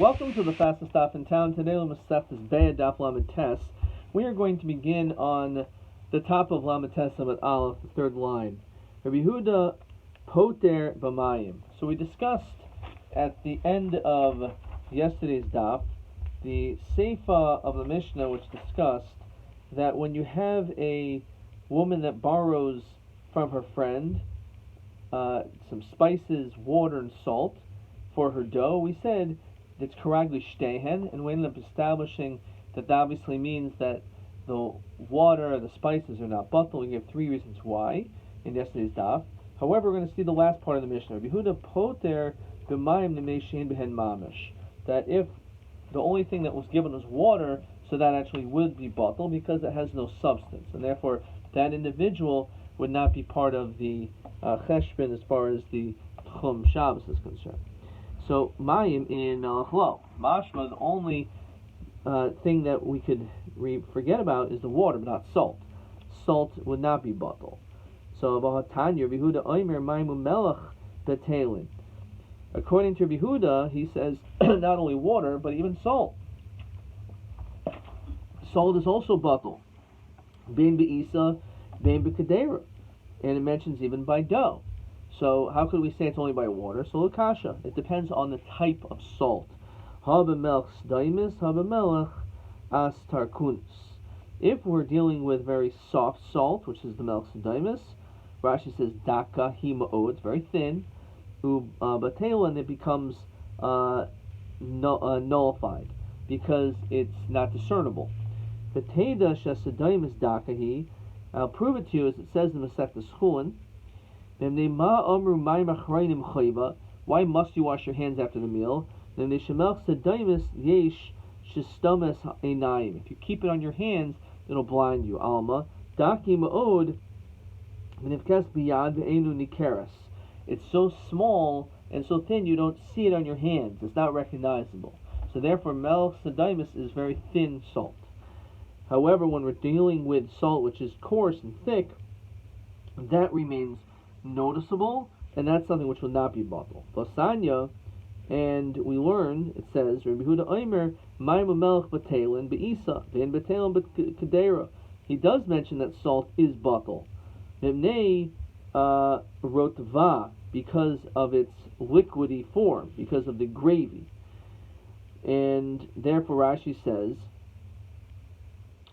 Welcome to the fastest stop in town. Today, Lamastef Beitzah Daf Lamates. We are going to begin on the top of Lamates at Aleph, the third line. Rabbi Yehuda Poter B'mayim. So we discussed at the end of yesterday's daf the Seifa of the Mishnah, which discussed that when you have a woman that borrows from her friend some spices, water, and salt for her dough, we said it's karagli shtehen, and we ended up establishing that obviously means that the water, the spices are not bottled. We gave three reasons why in yesterday's daf. However, we're going to see the last part of the Mishnah. Yehuda poter b'mayim nemeshin behen mamish. That if the only thing that was given was water, so that actually would be bottled because it has no substance, and therefore that individual would not be part of the cheshbon as far as the Chum Shabbos is concerned. So mayim in melech lo. Mashma, the only thing that we could forget about is the water, but not salt. Salt would not be bottled. So v'hatanya Yehuda oimer mayim melech betelin. According to Yehuda, he says not only water but even salt. Salt is also bottled. Bein be'isa, bein be'kedera, and it mentions even by dough. So how could we say it's only by water? So Lukasha, it depends on the type of salt. Habemelch staimis, habemelech as tarkunis. If we're dealing with very soft salt, which is the melch staimis, Rashi says daka hima'o, it's very thin. Batelin, it becomes nullified because it's not discernible. Beteda shesadaimis dakahi. I'll prove it to you as it says in the Masechtas Chulin. Why must you wash your hands after the meal? If you keep it on your hands, it'll blind you. Alma. It's so small and so thin you don't see it on your hands. It's not recognizable. So therefore, melch sedaimis is very thin salt. However, when we're dealing with salt which is coarse and thick, that remains noticeable, and that's something which will not be bottled. Lasanya, and we learn, it says, Rabbi Yehuda Omer, Mayim melech b'telin be'isa, ve'en b'telin b'kedera. He does mention that salt is bottled. V'mnei rotva, because of its liquidy form, because of the gravy. And therefore Rashi says,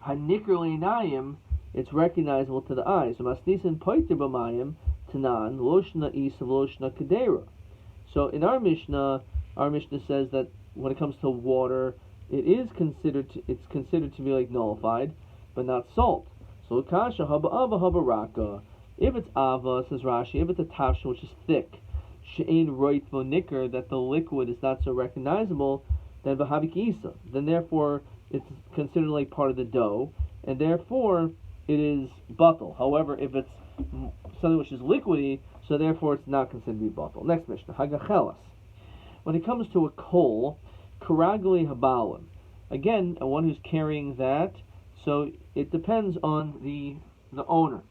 Hanikr le'inayim, it's recognizable to the eyes. So masnisin poiter b'mayim, Tanan, Loshna Isa, Loshna Kedera. So in our Mishnah says that when it comes to water, it's considered to be like nullified, but not salt. So Kasha Haba Ava Haba Raka. If it's Ava, says Rashi, if it's a tafsha which is thick, She'ain Roit Nikr, that the liquid is not so recognizable, then Vahabik Isa. Then therefore it's considered like part of the dough, and therefore it is bottled. However, if it's something which is liquidy, so therefore it's not considered to be bottled. Next Mishnah, Hagachelas. When it comes to a coal, Karagli Habalim. Again, one who's carrying that, so it depends on the owner.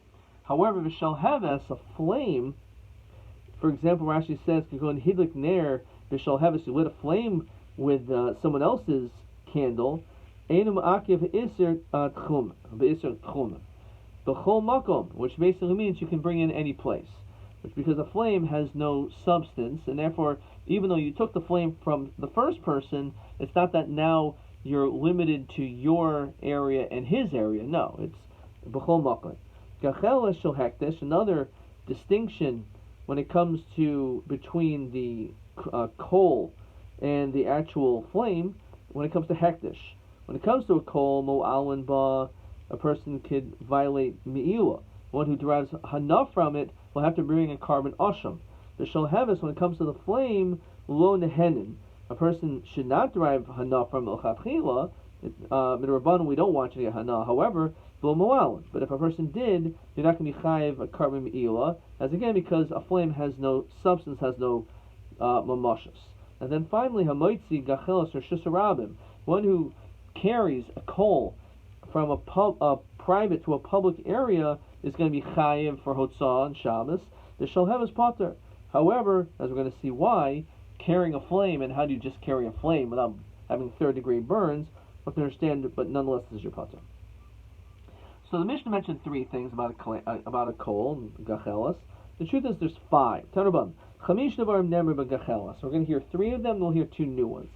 However, Vishalheves, a flame, for example, Rashi says, Hidlik Ner, Vishalheves, you lit a flame with someone else's candle, Einum Akiv Isir Tchum. B'chol makom, which basically means you can bring in any place, which because a flame has no substance, and therefore, even though you took the flame from the first person, it's not that now you're limited to your area and his area. No, it's b'chol makom. Gachel shel hekdesh, another distinction when it comes to between the coal and the actual flame. When it comes to hekdesh, when it comes to a coal, mo'alin ba, a person could violate me'ila. One who derives hana from it will have to bring a carbon asham. The shalheves, when it comes to the flame, lo nehenin. A person should not derive hana from l'chatchila. Midrabanan, we don't want you to get hana. However, lo mo'alin. But if a person did, you're not going to be chayiv a carbon me'ila, as again because a flame has no substance, has no mamashas. And then finally, hamoitzi gachelos or shusarabim. One who carries a coal from a private to a public area is going to be chayiv for Hotzah and Shabbos. The Shalhev is potter. However, as we're going to see why, carrying a flame, and how do you just carry a flame without having third-degree burns? But to understand, but nonetheless, this is your pater. So the Mishnah mentioned three things about a coal, gachelas. The truth is, there's five. Tanurban, chamish nevarim nemer b'gachelas. We're going to hear three of them. And we'll hear two new ones.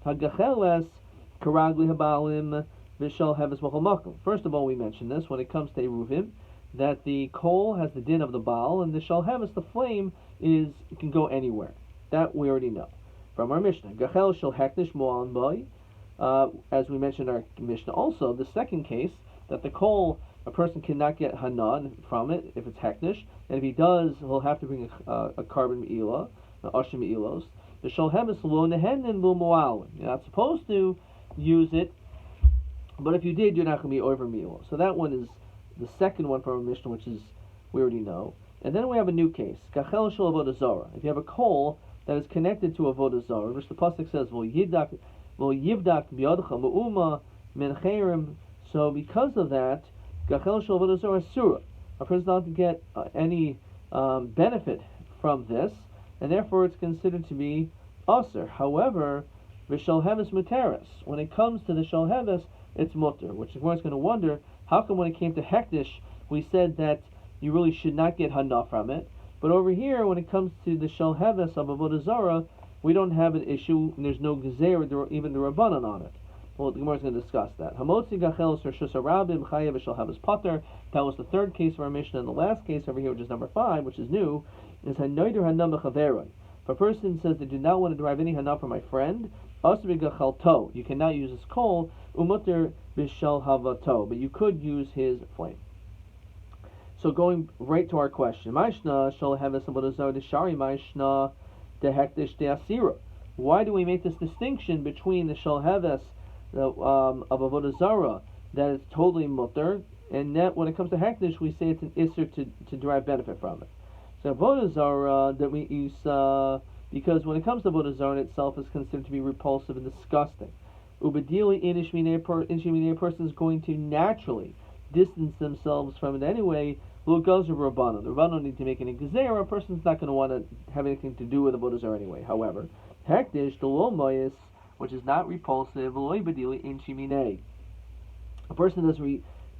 Hagachelas karagli habalim v'shal heves b'chol makom. First of all, we mentioned this when it comes to Eruvim, that the coal has the din of the Baal, and the shalheves, the flame, can go anywhere. That we already know from our Mishnah. Gachel shel hektish mo'al boy. As we mentioned in our Mishnah, also the second case that the coal, a person cannot get hanan from it if it's hektish, and if he does, he'll have to bring a carbon me'ilah, ashim me'ilos. The shalheves lo nehenin lo mo'al. You're not supposed to use it, but if you did, you're not going to be over me'ilah. So that one is the second one from our Mishnah, which is we already know. And then we have a new case, Gachel shel avodah zarah. If you have a coal that is connected to avodah zarah, which the pasuk says, "V'lo yivdak b'yadcha me'uma min chayrim." So because of that, Gachel shel avodah zarah is surah. A person doesn't get any benefit from this, and therefore it's considered to be aser. However, v'shalheves muteris. When it comes to the shalheves, it's mutter, which is where it's going to wonder, how come when it came to hektish, we said that you really should not get hana from it, but over here, when it comes to the shalheves of avodah zarah, we don't have an issue, and there's no gezer or even the rabbanan on it. Well, the Gemara is going to discuss that. Hamotzi gachel reshus harabim chayev v'shalheves pater. That was the third case of our Mishnah, and the last case over here, which is number 5, which is new, is hanoider hana mechaveroi. If a person says they do not want to derive any hana from my friend, asri gachel to, you cannot use his coal, umutter b'shal havato, but you could use his flame. So going right to our question, Maishna shal heves avodah zarah deshari Maishna dehektish deasira. Why do we make this distinction between the shal heves of avodah zarah that is totally mutter, and that when it comes to hektish we say it's an isser to derive benefit from it? So avodah zarah that we use because when it comes to avodah zarah in itself is considered to be repulsive and disgusting. Ubedili a person is going to naturally distance themselves from it anyway. The Rabbanon don't need to make any gezer. A person's not going to want to have anything to do with the avodah zarah anyway. However, hektish the lo moyis, which is not repulsive, a person doesn't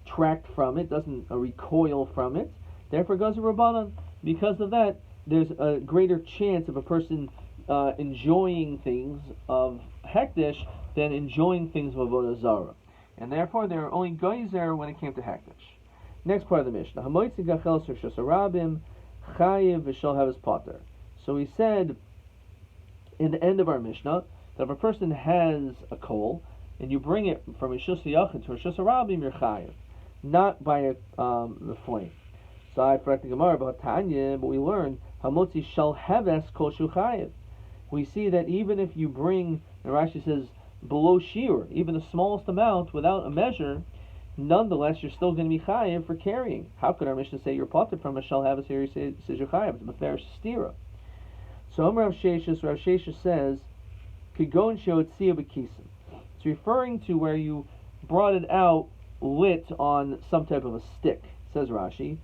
retract from it, doesn't recoil from it. Therefore, goes to Rabbanon. Because of that, there's a greater chance of a person enjoying things of hektish than enjoying things of avodah zarah, and therefore there are only geyser when it came to hektish. Next part of the Mishnah, hamoitzi gachel reshus harabim chayev v'shalheves pater. So we said in the end of our Mishnah that if a person has a coal and you bring it from reshus yachid to reshus harabim, you're chayev, not by the flame. So I correct the Gemara about Tanya, but we learn hamotzi shalheves kol shu chayev. We see that even if you bring, and Rashi says below shir, even the smallest amount without a measure, nonetheless you're still going to be chayev for carrying. How could our Mishnah say you're pater from a shalheves here? He says you're chayev. It's a mefarish stira. So Rav Sheshes says kigon sheotzia b'kisim. It's referring to where you brought it out lit on some type of a stick. Says Rashi,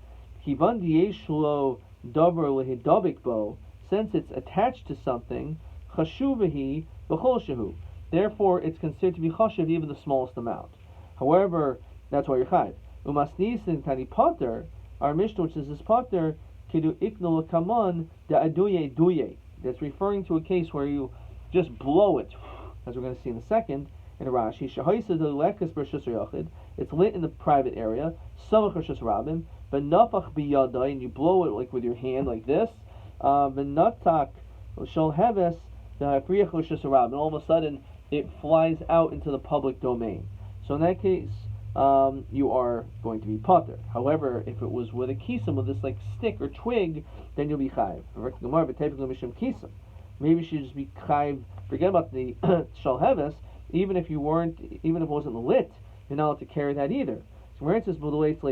kivan diyesh lo davar lehidabik bo. Since it's attached to something, chashuvahi b'chol shehu. Therefore, it's considered to be chashuv even the smallest amount. However, that's why you're chayiv. Umasnisin tani pater, our Mishnah, which is this pater, kidu iknol kaman da aduye duye. That's referring to a case where you just blow it, as we're going to see in a second, in Rashi. Shahaisa de lekas b'reshus yachid. It's lit in the private area. Samach reshus rabim. Benafach biyadai, and you blow it like with your hand, like this. V'natak shalheves da'afriyach reshus rabim. And all of a sudden, it flies out into the public domain. So in that case, you are going to be pater. However, if it was with a kisam, with this like stick or twig, then you'll be chayiv. Maybe you should just be chayiv. Forget about the shalheves. Even if it wasn't lit, you're not allowed to carry that either. So where it says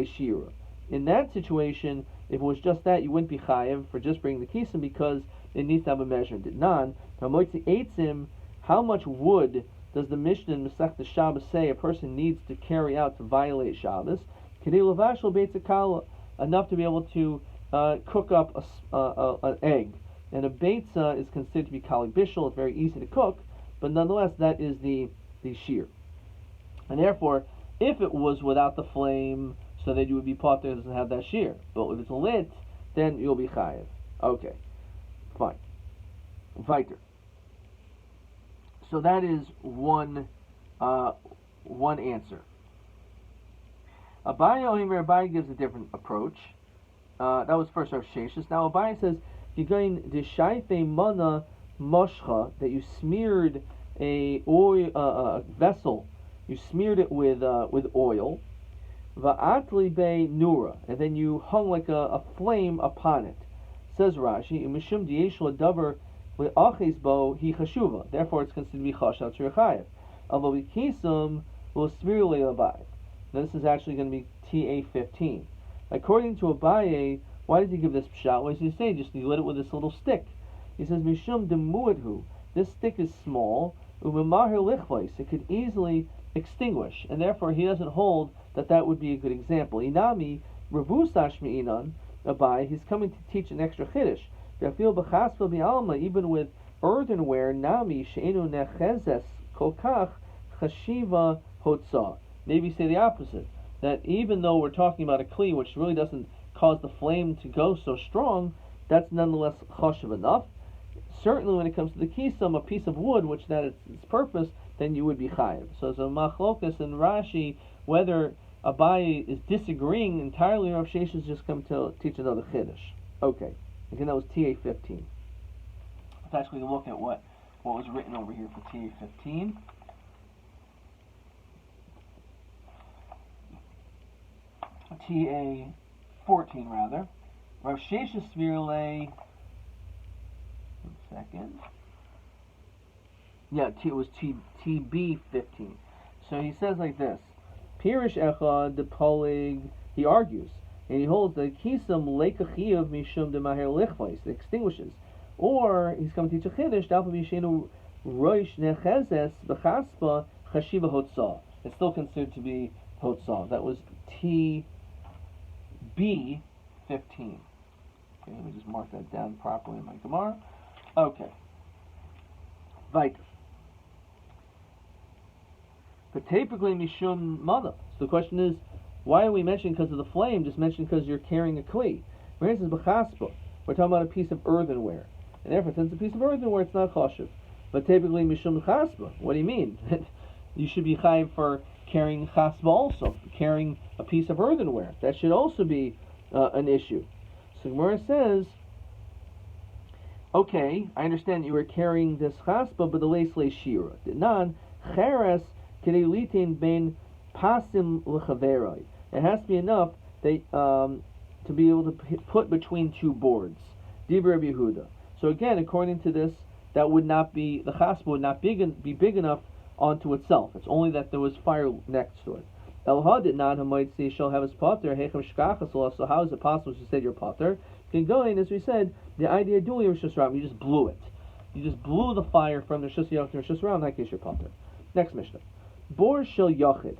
shira. In that situation, if it was just that, you wouldn't be chayiv for just bringing the kisam because it needs to have a measure. Did non. How much wood does the Mishnah in Masechta Shabbos say a person needs to carry out to violate Shabbos? Kedei levashel Beitzah kala, enough to be able to cook up an egg. and a Beitzah is considered to be kali bishul. It's very easy to cook, but nonetheless, that is the shear. And therefore, if it was without the flame, so that you would be potter, it doesn't have that shear. But if it's lit, then you'll be chayiv. Okay, fine. Weiter. So that is one answer. Abaye gives a different approach. That was first Rav Sheshis. Now Abaye says, you're going d'shayfe mana moshcha, that you smeared a vessel, you smeared it with oil, va'atli be nura, and then you hung like a flame upon it. Says Rashi, mishum diyesh ladavar le'achis bo hi chashuva. Therefore, it's considered to be chashav tzrichayev. Although kisum will smear le'abai. Now this is actually going to be TA15. According to Abaye, why does he give this pshat? What does he say? Just you lit it with this little stick. He says, Mishum demuadhu. This stick is small. Umemahir lichvais. It could easily extinguish, and therefore he doesn't hold that would be a good example. Inami revusash mi'inan Abaye. He's coming to teach an extra chiddush. Yafil b'chasva bi'alma. Even with earthenware, nami she'enu nechezes kolkach chashiva hotza. Maybe say the opposite, that even though we're talking about a kli which really doesn't cause the flame to go so strong, that's nonetheless chashiv enough. Certainly when it comes to the kisam, a piece of wood, which that is its purpose, then you would be chayiv. So it's a machlokas and Rashi, whether Abaye is disagreeing entirely or if Sheshes just come to teach another chiddush. Okay, again that was TA15. Let's actually look at what was written over here for TA15. TA14 rather. Rav Sheshes Svirle. 1 second. Yeah, it was TB15. So he says like this: Pirish Echad the Polig. He argues and he holds that Kisam Leikachiv Mishum de Maher Lichvais, it extinguishes. Or he's coming to teach a chiddush. Dalpa Bishenu Roish Nechezes Bechaspa Chashiva Hotzah. It's still considered to be Hotzah. That was TB15. Okay, let me just mark that down properly in my Gemara. Okay. Weiter. But typically Mishum Mana. So the question is, why are we mentioning because of the flame? Just mention because you're carrying a kli. For instance, B'chaspa, we're talking about a piece of earthenware. And therefore, since it's a piece of earthenware, it's not chashiv. But typically Mishum Chaspa. What do you mean? You should be chayiv for carrying chaspa also, carrying a piece of earthenware. That should also be an issue. So Gemara says, okay, I understand you were carrying this chaspa, but the leis shira. Dinan cheres kedelitin ben pasim lechaveroi. It has to be enough that to be able to put between two boards. Dibur Rabbi Yehuda. So again, according to this, that would not be, the chaspa would not be big enough onto itself. It's only that there was fire next to it. El hadit nan might say shall have his potter hechem shkachas. So how is it possible to say your potter? Can go in, as we said, the idea doing Rosh Hashanah, you just blew it. You just blew the fire from the Rosh Hashanah to Rosh Hashanah. In that case, your potter. Next Mishnah. Bor shel yachid.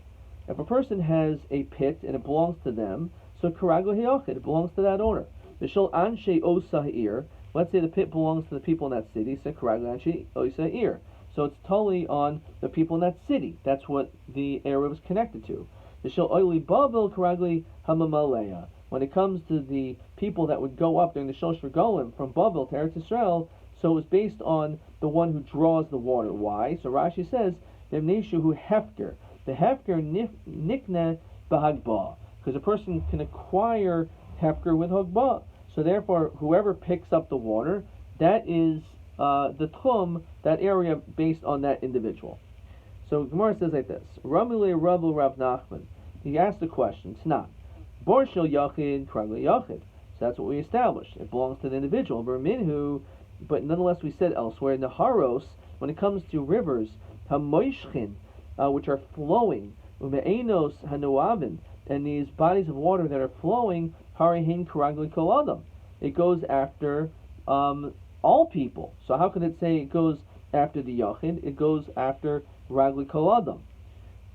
If a person has a pit and it belongs to them, so karagla hiyachid, it belongs to that owner. The shel anshe osa ha'ir. Let's say the pit belongs to the people in that city. So karagla anshe osa ha'ir. So it's totally on the people in that city. That's what the area was connected to. The shel oili bavel karagli hamamaleya. When it comes to the people that would go up during the Shosh Regolim from Bavel to Eretz Yisrael, so it was based on the one who draws the water. Why? So Rashi says, Nemneshu hefker. The hefker nikne bahagba. Because a person can acquire hefker with hagba. So therefore, whoever picks up the water, that is the tchum, that area based on that individual. So Gemara says like this: Ramile Rabbi Rav Nachman. He asked the question, Tnan. Bor shel yachid, kragli yachid. So that's what we established. It belongs to the individual. But nonetheless, we said elsewhere in the Haros, when it comes to rivers, hamoishchin, which are flowing, ume'enos hanuavin, and these bodies of water that are flowing, harihin kragli kol adam. It goes after all people. So how can it say it goes after the yachid? It goes after ragli kol adam,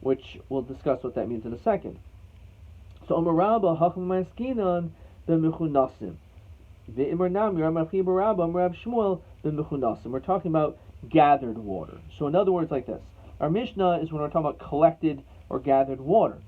which we'll discuss what that means in a second. So Omarabba Hacham Maskinan the Mechunasim. We're talking about gathered water. So in other words, like this, our Mishnah is when we're talking about collected or gathered water.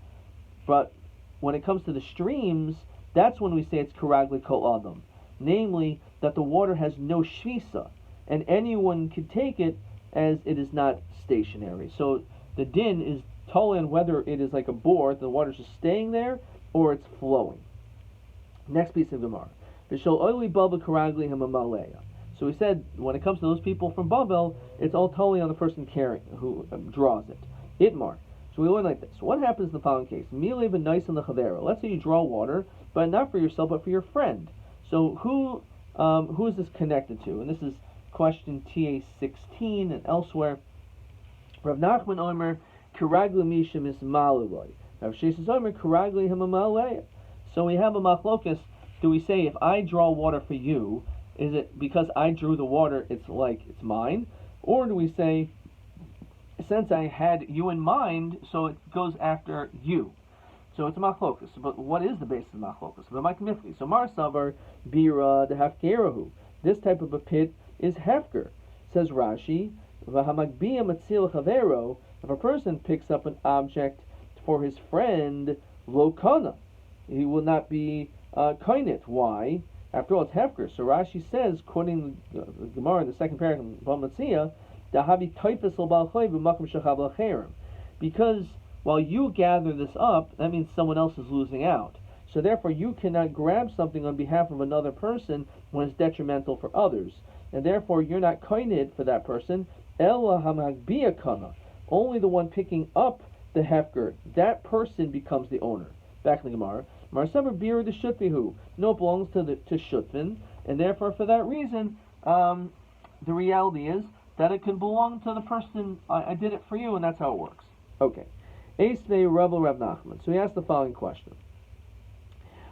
But when it comes to the streams, that's when we say it's karagli kol adam. Namely, that the water has no shvisa, and anyone can take it as it is not stationary. So the din is totally on whether it is like a bore, the water's just staying there, or it's flowing. Next piece of Gemara. So we said, when it comes to those people from Babel, it's all totally on the person carrying, who draws it. Itmar. So we learn like this. What happens in the following case? Let's say you draw water, but not for yourself, but for your friend. So who is this connected to? And this is question TA16 and elsewhere. Rav Nachman Omer, Kiragli Mishim is Maluloi. Rav Sheshes Omer, Kiragli Himamaleya. So we have a machlokas. Do we say, if I draw water for you, is it because I drew the water, it's like it's mine? Or do we say, since I had you in mind, so it goes after you? So it's a machlokas. But what is the basis of machlokas? So Mar Savar Bira de Hafkerahu. This type of a pit is hefker. Says Rashi, V'hamagbiya matzil chavero. If a person picks up an object for his friend, lo kana, he will not be kainit. Why? After all, it's hefker. So Rashi says, quoting the Gemara in the second paragraph of Bamatzia, dahavi taipis al balchay b'makom shechav lacherim. Because while you gather this up, that means someone else is losing out. So therefore, you cannot grab something on behalf of another person when it's detrimental for others. And therefore, you're not kainit for that person. Ela hamagbiya kana. Only the one picking up the hefker, that person becomes the owner. Back in the Gemara. Marsaber bira de shutvihu. No, it belongs to Shutvin, and therefore, for that reason, the reality is that it can belong to the person. I did it for you, and that's how it works. Okay. Eisvei Rebel Rav Nachman. So he asked the following question.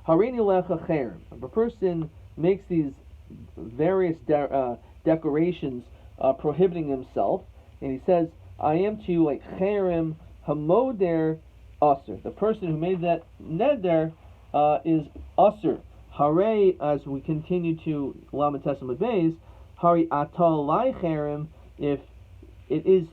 Harini lecha cherem. If a person makes these various declarations prohibiting himself, and he says, I am to you like cherem hamoder aser. The person who made that neder is aser. Hare, as we continue to Lamentation with Beis, Hari atol lai cherem, if it is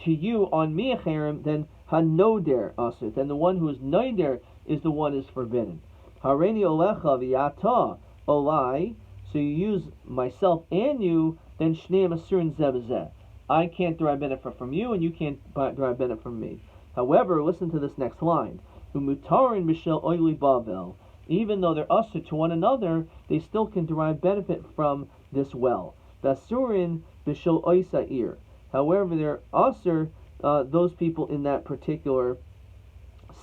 to you on me a cherem, then hanoder aser. Then the one who is noider is the one is forbidden. Hareni olecha v'yata olai. So you use myself and you, then shneim asurin zebazeh. I can't derive benefit from you, and you can't derive benefit from me. However, listen to this next line. Umutarin mishel oili bavel. Even though they're usher to one another, they still can derive benefit from this well. Dasurin bishel oisair. However, they're usher, those people in that particular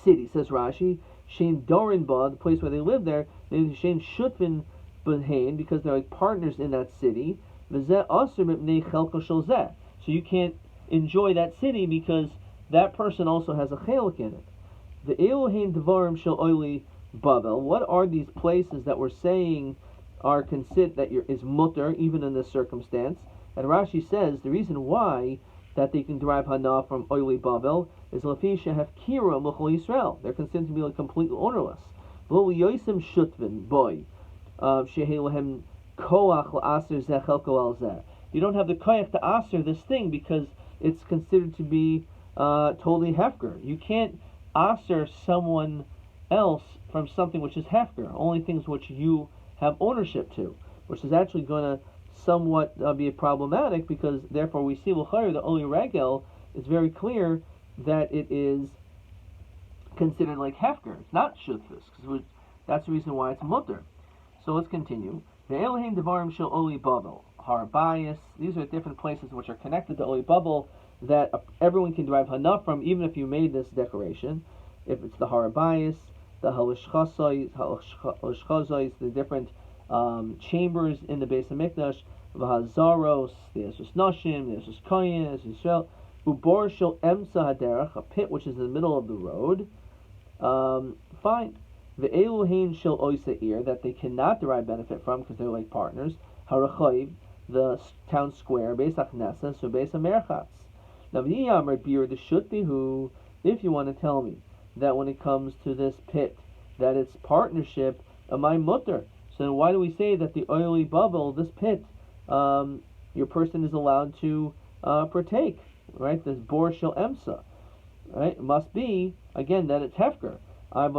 city. Says Rashi, Shein Dorin Ba, the place where they live there, Shein Shutfin Bunhain, because they're like partners in that city. V'zeh usher mipnei chelko shel zeh. So you can't enjoy that city because that person also has a chelik in it. The Elohim Devarim Shel Oili Bavel. What are these places that we're saying are considered that is mutter even in this circumstance? And Rashi says the reason why that they can derive hana from Oili Bavel is lafisha have kira muchol Yisrael. They're considered to be like completely ownerless. V'lo yosim shutvin boy shehelahem koach la'aser zeh chelko al zeh. You don't have the koyach to aser this thing because it's considered to be totally hefker. You can't aser someone else from something which is hefker. Only things which you have ownership to, which is actually going to somewhat be problematic because therefore we see l'chayr the oli regel is very clear that it is considered like hefker. It's not shutfus because that's the reason why it's mutter. So let's continue. The Elohim Devarim Shel Oli Babel. Harbayas. These are different places which are connected to Oli Babel that everyone can derive hana from, even if you made this declaration. If it's the Harbayas, the Halishchazais, the different chambers in the Beis HaMikdash, V'hazaros, the Esus Nashim, the Esus Koyin, the Esus Yisrael, Ubor Shel Emsa Haderach, a pit which is in the middle of the road. Fine. The Elohim Shel Oisair, that they cannot derive benefit from because they're like partners. Harachayiv, the town square, Beis HaKnesses, so Beis HaMerchatz. Now, if you want to tell me that when it comes to this pit, that it's partnership, my mutter. So why do we say that the oily bubble, this pit, your person is allowed to partake, right? This bor shel emsa, right? It must be, again, that it's hefker. If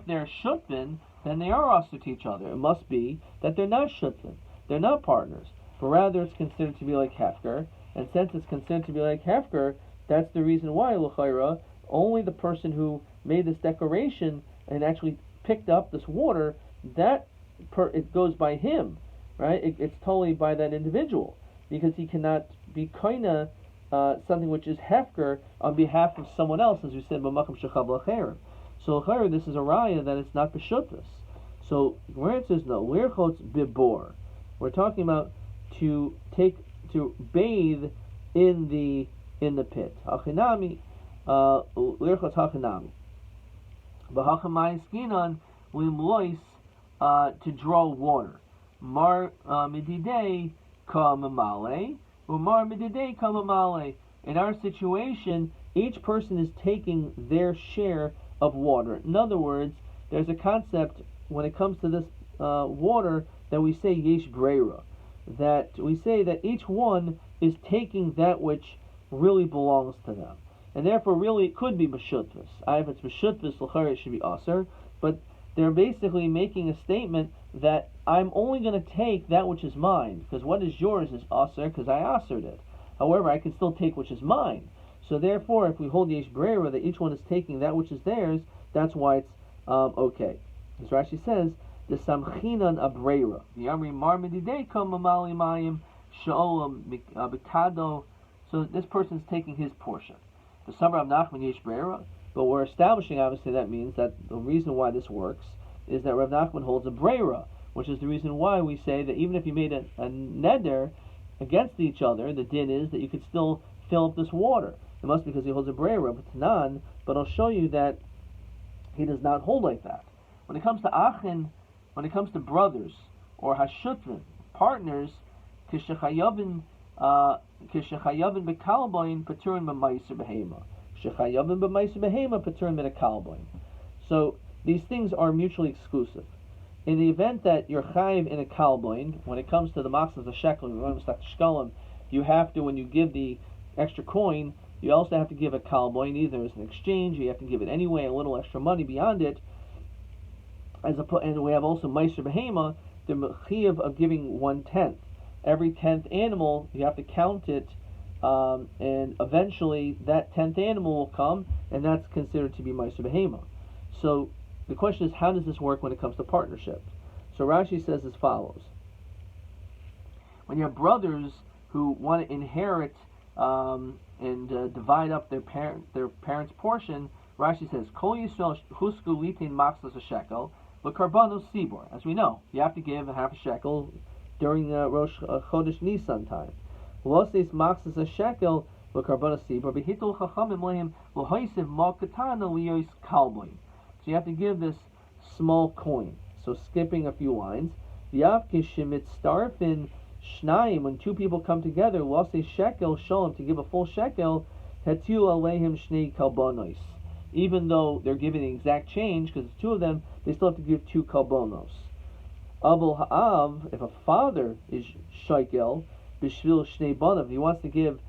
they're shutvin, then they are also to each other. It must be that they're not shutvin. They're not partners. But rather it's considered to be like hefker. And since it's considered to be like hefker, that's the reason why, l'chayra, only the person who made this declaration and actually picked up this water, it goes by him, right? It's totally by that individual, because he cannot be koina something which is hefker on behalf of someone else, as we said, b'makom shechav l'cherim. So l'chayra, this is a raya that it's not b'shutas. So where it says no, lirchotz bibor, we're talking about to bathe in the pit. Hachinami, lirchotz hachinami. B'hachamai skinan limlois, to draw water. Mar mididei ka mamale, umar mididei ka mamale. In our situation, each person is taking their share of water. In other words, there's a concept when it comes to this water that we say yesh breira, that we say that each one is taking that which really belongs to them. And therefore, really, it could be b'shutvis. If it's b'shutvis, l'chayr, it should be aser. But they're basically making a statement that I'm only going to take that which is mine, because what is yours is aser, because I asered it. However, I can still take which is mine. So therefore, if we hold yesh breira, that each one is taking that which is theirs, that's why it's okay. As Rashi says, the samchinan abreira. The amri mar medidei kam mamali mayim sha'olam b'kado. So this person's taking his portion. The summer of Nachman yesh breira. But we're establishing, obviously, that means that the reason why this works is that Rav Nachman holds a breira, which is the reason why we say that even if you made a neder against each other, the din is that you could still fill up this water. It must be because he holds a breira, but tanan. But I'll show you that he does not hold like that. When it comes to achin, when it comes to brothers or hashutvin, partners, kishachayavin bekalboin paturin b'maiser behema. So these things are mutually exclusive. In the event that you're chayiv in a kalboin, when it comes to the maksas of shekel, you have to, when you give the extra coin, you also have to give a kalboin, either as an exchange, or you have to give it anyway, a little extra money beyond it. And we have also meiser behema, the mechiv of giving 1/10. Every 10th animal, you have to count it. And eventually that 10th animal will come, and that's considered to be Meiser Behema. So the question is, how does this work when it comes to partnership? So Rashi says as follows. When you have brothers who want to inherit and divide up their parents' portion, Rashi says, Kol Yisrael husku litin maxas a shekel, l'karbanos sibor. As we know, you have to give a half a shekel during Rosh Chodesh Nisan time. Loses maxas a shekel l'karbanos sibor behitul chachamim lehem l'hoisiv ma katana liyos kalboin. So you have to give this small coin. So skipping a few lines, Yav kishimit starfin shnayim, when two people come together, loses shekel shalom, to give a full shekel, hetiu aleihim shnei kalbonos. Even though they're giving the exact change, because it's two of them, they still have to give 2 kalbonos. Abul ha'av, if a father is shekel, b'shvil shnei banav, he wants to give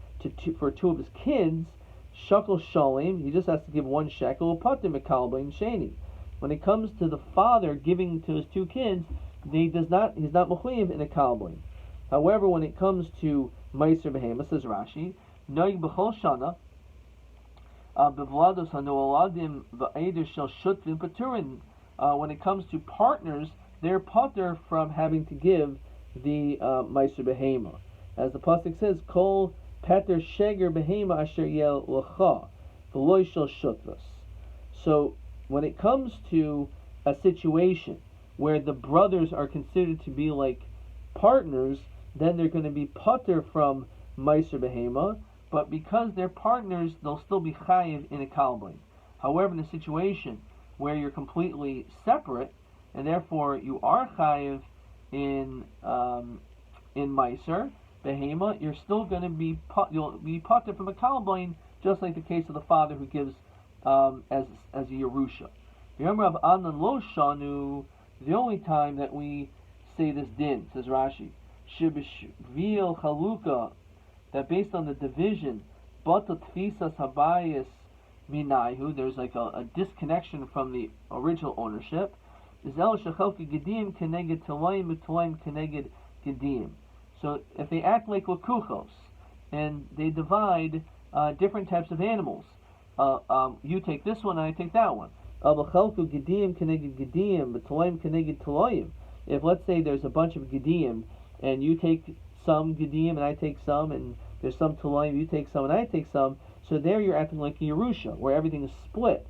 for 2 of his kids, shekel shalim, he just has to give 1 shekel, patim mekalbain sheni. When it comes to the father giving to his 2 kids, he's not mechuyev in a kalbain. However, when it comes to meiser behema, says Rashi, noig b'chol shana, when it comes to partners, they're pater from having to give the meiser behema. As the pasuk says, Kol Peter Sheger Behema Asher Yel Lecha V'Lo Shel Shutvas. So when it comes to a situation where the brothers are considered to be like partners, then they're going to be pater from meiser behema. But because they're partners, they'll still be chayiv in a kalbain. However, in a situation where you're completely separate, and therefore you are chayiv in meiser behema, you're still going to be you'll be pater from a kalbain, just like the case of the father who gives as a Yerusha. Remember, Rav Anan lo shanu. The only time that we say this din, says Rashi, shibishvil chaluka, that based on the division, bata tfisas habayis minayhu, there's like a disconnection from the original ownership. Is el shechelka gedim keneged telayim v'telayim keneged gedim. So if they act like lakuchos, and they divide different types of animals, you take this one, I take that one. If let's say there's a bunch of gedim, and you take some gedim and I take some, and there's some telayim, you take some and I take some, so there you're acting like a Yerusha, where everything is split.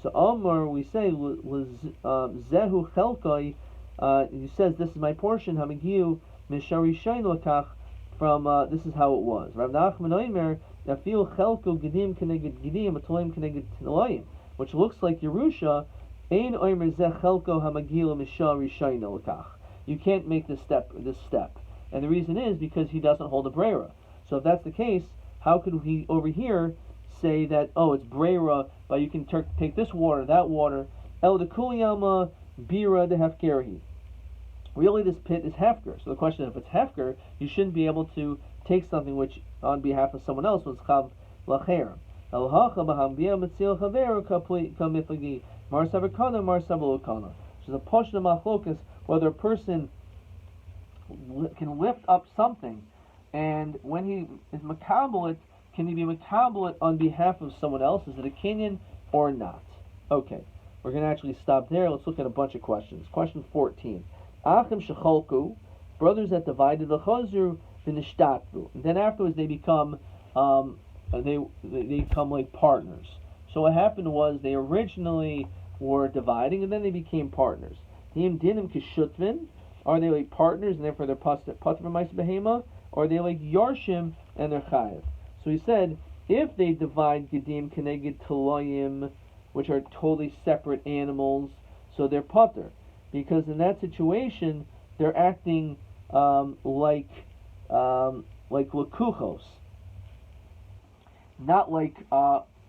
So Omar, we say, was zehu chelkai, he says, this is my portion, hamagiu mishari shayin lakach, from, this is how it was. Rav Nachman Omer, nafil chelko gedim keneged gedim, telayim keneged telayim, which looks like Yerusha. Ein Omer zeh chelko hamagiu mishari shayin lakach. You can't make this step, and the reason is because he doesn't hold a brera. So if that's the case, how could he over here say that, oh, it's brera, but you can take this water, that water? El de kuliyama bira de hefkerhi. Really, this pit is hefker. So the question is, if it's hefker, you shouldn't be able to take something which, on behalf of someone else, was chav lacher. El hacha b'hambia mitzil chaver kamifagi mar savakana mar savalokana. So the portion of machlokas, whether a person can lift up something, and when he is makabelit, can he be makabelit on behalf of someone else? Is it a kinyan or not? Okay, we're going to actually stop there. Let's look at a bunch of questions. Question 14. Achim shecholku, brothers that divided the chazru v'nishtatvu, and then afterwards they become they become like partners. So what happened was they originally were dividing, and then they became partners. Him dinim kishutvin. Are they like partners and therefore they're patur b'ma'aser behema? Or are they like yarshim and they're chayiv? So he said, if they divide gedim keneged telayim, which are totally separate animals, so they're patur, because in that situation they're acting like lakuchos, not like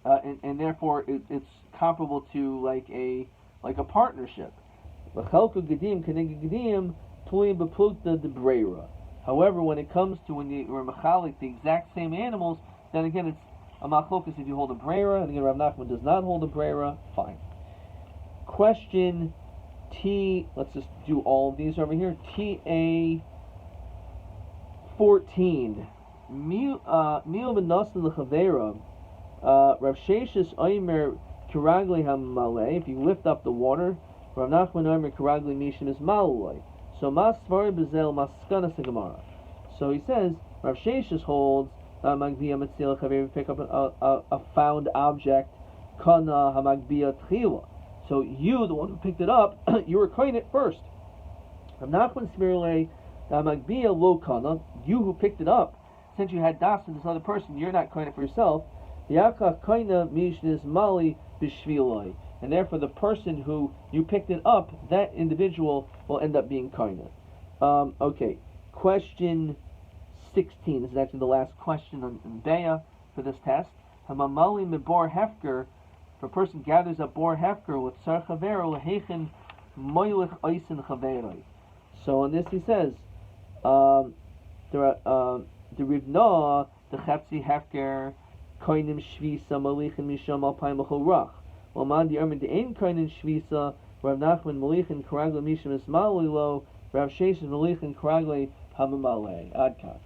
and therefore it's comparable to like a partnership. However, when it comes to when you are machalik the exact same animals, then again it's a machlokas if you hold a breira, and again Rav Nachman does not hold a breira. Fine. Question T. Let's just do all of these over here. TA 14. Mil v'nasan l'chavera. Rav Sheshis Omer kiragli hamale. If you lift up the water, Rav Nachman Omer kiragli mishim is malulay. So mas svarim bezel maskana segamara. So he says Rav Sheshis holds that magbiya mitzil chaver pick up a found object kana hamagbiya tchila. So you, the one who picked it up, you were kohen it first. Rav Nachman smirle magbiya lo kana. You who picked it up, since you had das to this other person, you're not kohen it for yourself. Yaka koina mishnis mali b'shviloi. And therefore, the person who you picked it up, that individual will end up being kohen. Okay, question 16. This is actually the last question on Beitzah for this test. Hamamali mebor hefker. If a person gathers up bor hefker with sar chavero lehechen moilich oisin chaveroi. So in this he says, the rivna the chetzi hefker koinim shvisa malichin misham alpayim l'chol rach. Well, man di armin de ein koinim shvisa. Rav Nachman malichin karagla misham ismalilo. Rav Sheshes malichin karagla hamamale. Adkan.